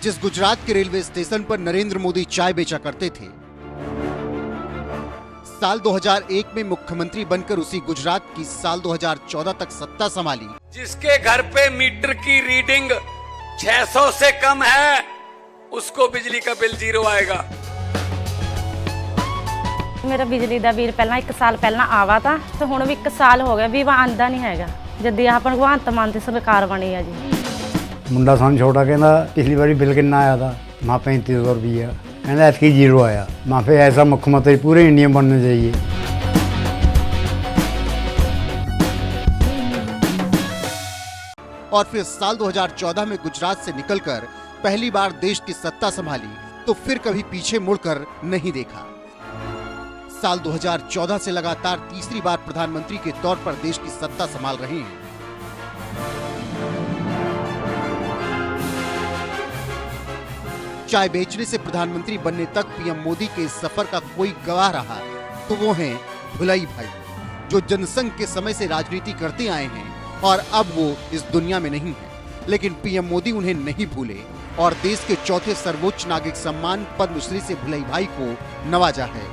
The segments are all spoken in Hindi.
जिस गुजरात के रेलवे स्टेशन पर नरेंद्र मोदी चाय बेचा करते थे, साल 2001 में मुख्यमंत्री बनकर उसी गुजरात की साल 2014 तक सत्ता संभाली। जिसके घर पे मीटर की रीडिंग 600 से कम है, उसको बिजली का बिल 0 आएगा। मेरा बिजली ਦਾ ਬਿੱਲ ਪਹਿਲਾਂ 1 ਸਾਲ ਪਹਿਲਾਂ ਆਵਾ ਤਾਂ ਤੇ ਹੁਣ ਵੀ 1 ਸਾਲ ਹੋ ਗਿਆ ਵੀ ਆਂਦਾ ਨਹੀਂ ਹੈਗਾ। ਜਦ ਆਹ ਭਗਵੰਤ ਮਾਨ ਦੀ ਸਰਕਾਰ ਬਣੀ ਆ ਜੀ। ਮੁੰਡਾ ਸਾਨੂੰ ਛੋਟਾ ਕਹਿੰਦਾ ਪਿਛਲੀ ਵਾਰੀ ਬਿੱਲ ਕਿੰਨਾ ਆਇਆ था? माँ 3500 रुपया। कहना ऐसी 0 आया। माँ फिर ऐसा मुख्यमंत्री पूरे इंडिया में बनना चाहिए। और फिर साल 2014 में गुजरात से निकलकर पहली बार देश की सत्ता संभाली तो फिर कभी पीछे मुड़कर नहीं देखा। साल 2014 से लगातार तीसरी बार प्रधानमंत्री के तौर पर देश की सत्ता संभाल रहे हैं। चाय बेचने से प्रधानमंत्री बनने तक पीएम मोदी के इस सफर का कोई गवाह रहा तो वो हैं भुलाई भाई, जो जनसंघ के समय से राजनीति करते आए हैं और अब वो इस दुनिया में नहीं है, लेकिन पीएम मोदी उन्हें नहीं भूले और देश के चौथे सर्वोच्च नागरिक सम्मान पद्मश्री से भुलाई भाई को नवाजा है।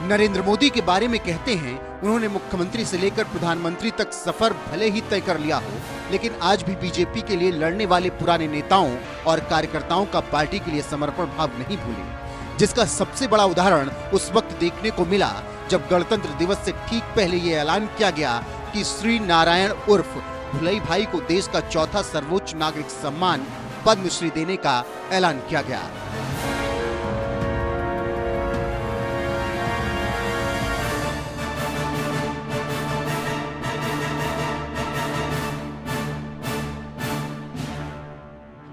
नरेंद्र मोदी के बारे में कहते हैं, उन्होंने मुख्यमंत्री से लेकर प्रधानमंत्री तक सफर भले ही तय कर लिया हो, लेकिन आज भी बीजेपी के लिए लड़ने वाले पुराने नेताओं और कार्यकर्ताओं का पार्टी के लिए समर्पण भाव नहीं भूले, जिसका सबसे बड़ा उदाहरण उस वक्त देखने को मिला जब गणतंत्र दिवस से ठीक पहले ये ऐलान किया गया कि श्री नारायण उर्फ भुलाई भाई को देश का चौथा सर्वोच्च नागरिक सम्मान पद्मश्री देने का ऐलान किया गया।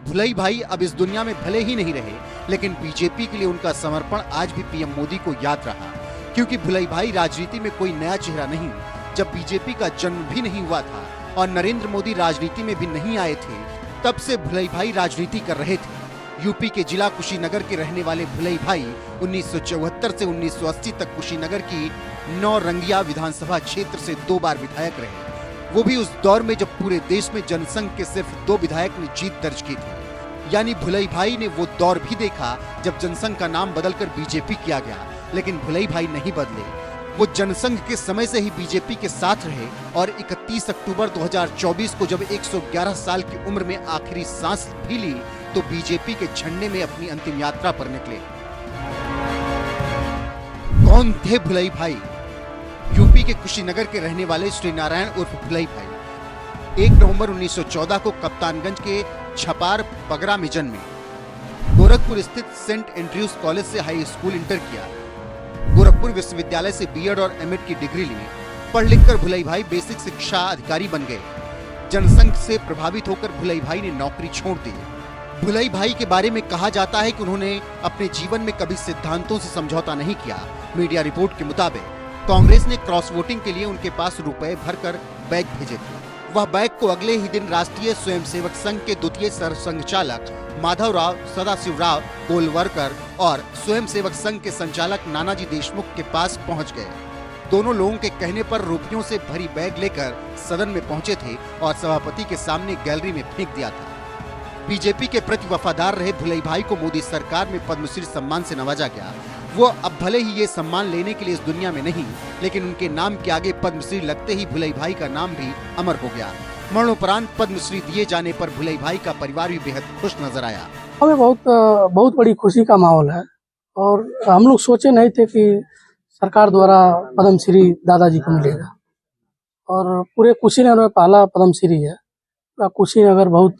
भुलाई भाई अब इस दुनिया में भले ही नहीं रहे, लेकिन बीजेपी के लिए उनका समर्पण आज भी पीएम मोदी को याद रहा, क्योंकि भुलाई भाई राजनीति में कोई नया चेहरा नहीं। जब बीजेपी का जन्म भी नहीं हुआ था और नरेंद्र मोदी राजनीति में भी नहीं आए थे, तब से भुलाई भाई राजनीति कर रहे थे। यूपी के जिला कुशीनगर के रहने वाले भुलाई भाई 1974 से 1980 तक कुशीनगर की नौरंगिया विधानसभा क्षेत्र से 2 बार विधायक रहे, वो भी उस दौर में जब पूरे देश में जनसंघ के सिर्फ 2 विधायक ने जीत दर्ज की थी। यानी भुलाई भाई ने वो दौर भी देखा जब जनसंघ का नाम बदलकर बीजेपी किया गया, लेकिन भुलाई भाई नहीं बदले। वो जनसंघ के समय से ही बीजेपी के साथ रहे और 31 अक्टूबर 2024 को जब 111 साल की उम्र में आखिरी सांस भी ली तो बीजेपी के झंडे में अपनी अंतिम यात्रा पर निकले। कौन थे भुलाई भाई? यूपी के कुशीनगर के रहने वाले श्री नारायण उर्फ भुलाई भाई 1 नवंबर 1914 को कप्तानगंज के छपार बगरा में जन्मे। गोरखपुर स्थित सेंट एंड्रयूज कॉलेज से हाई स्कूल इंटर किया। गोरखपुर विश्वविद्यालय से बीएड और एमएड की डिग्री ली। पढ़ लिखकर भुलाई भाई बेसिक शिक्षा अधिकारी बन गए। जनसंघ से प्रभावित होकर भुलाई भाई ने नौकरी छोड़ दी। भुलाई भाई के बारे में कहा जाता है कि उन्होंने अपने जीवन में कभी सिद्धांतों से समझौता नहीं किया। मीडिया रिपोर्ट के मुताबिक कांग्रेस ने क्रॉस वोटिंग के लिए उनके पास रुपए भरकर बैग भेजे थे। वह बैग को अगले ही दिन राष्ट्रीय स्वयंसेवक संघ के द्वितीय सरसंघचालक माधवराव सदाशिवराव गोलवरकर और स्वयंसेवक संघ के संचालक नानाजी देशमुख के पास पहुंच गए। दोनों लोगों के कहने पर रुपयों से भरी बैग लेकर सदन में पहुंचे थे और सभापति के सामने गैलरी में फेंक दिया था। बीजेपी के प्रति वफादार रहे भुलाई भाई को मोदी सरकार में पद्मश्री सम्मान से नवाजा गया। वो अब भले ही ये सम्मान लेने के लिए इस दुनिया में नहीं, लेकिन उनके नाम के आगे पद्मश्री लगते ही भुलाई भाई का नाम भी अमर हो गया। मरणोपरांत पद्मश्री दिए जाने पर भुलाई भाई का परिवार भी बेहद खुश नजर आया। हमें बहुत बड़ी खुशी का माहौल है और हम लोग सोचे नहीं थे कि सरकार द्वारा पद्मश्री दादाजी को मिलेगा और पूरे कुशीनगर में पहला पद्मश्री है। पूरा कुशीनगर बहुत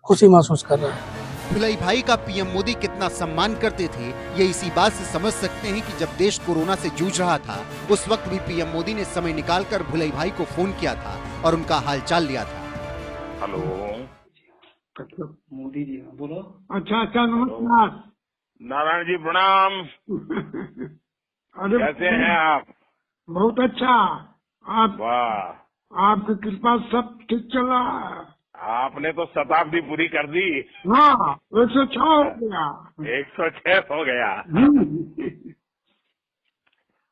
खुशी महसूस कर रहा है। भुलाई भाई का पीएम मोदी कितना सम्मान करते थे, ये इसी बात से समझ सकते हैं कि जब देश कोरोना से जूझ रहा था, उस वक्त भी पीएम मोदी ने समय निकालकर भुलाई भाई को फोन किया था और उनका हालचाल लिया था। हेलो मोदी जी बोलो। अच्छा नमस्कार। नारायण जी प्रणाम। कैसे हैं आप? बहुत अच्छा। आप वाह, आपकी कृपा सब ठीक चल रहा है। आपने तो शताब्दी पूरी कर दी। हाँ 106 हो गया। 106 हो गया।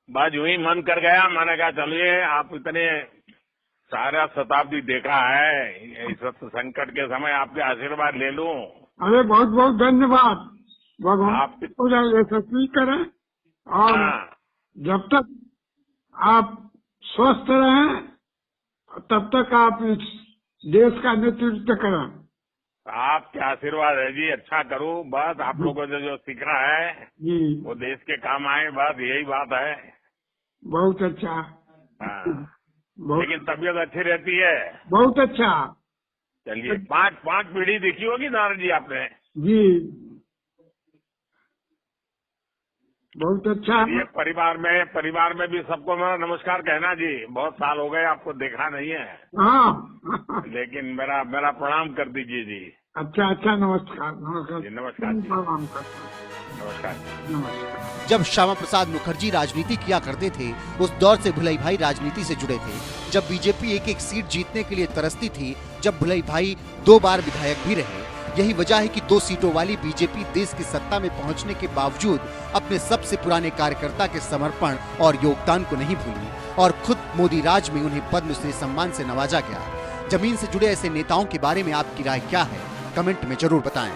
बस यूं ही मन कर गया, मैंने कहा चलिए आप इतने सारा शताब्दी देखा है, इस संकट के समय आपके आशीर्वाद ले लूं। अरे बहुत बहुत धन्यवाद। भगवान आप पूजा यशस्वी करें और हाँ, जब तक आप स्वस्थ रहें तब तक आप इस देश का नेतृत्व करें। आपके आशीर्वाद है जी, अच्छा करूं, बस आप लोगों ने जो सीखा है जी वो देश के काम आए, बस यही बात है। बहुत अच्छा। हाँ, बहुत लेकिन तबीयत अच्छी रहती है। बहुत अच्छा। चलिए, पांच पीढ़ी देखी होगी नारायण जी आपने। जी बहुत अच्छा है। ये परिवार में भी सबको मेरा नमस्कार कहना जी, बहुत साल हो गए आपको देखा नहीं है, हाँ लेकिन मेरा प्रणाम कर दीजिए जी। अच्छा अच्छा, नमस्कार नमस्कार जी, नमस्कार जी। प्रणाम करता हूँ। नमस्कार। नमस्कार। जब श्यामा प्रसाद मुखर्जी राजनीति किया करते थे, उस दौर से भुलई भाई राजनीति से जुड़े थे। जब बीजेपी एक एक सीट जीतने के लिए तरसती थी, जब भुलई भाई 2 बार विधायक भी रहे। यही वजह है कि 2 सीटों वाली बीजेपी देश की सत्ता में पहुंचने के बावजूद अपने सबसे पुराने कार्यकर्ता के समर्पण और योगदान को नहीं भूली और खुद मोदी राज में उन्हें पद्मश्री सम्मान से नवाजा गया। जमीन से जुड़े ऐसे नेताओं के बारे में आपकी राय क्या है? कमेंट में जरूर बताएं।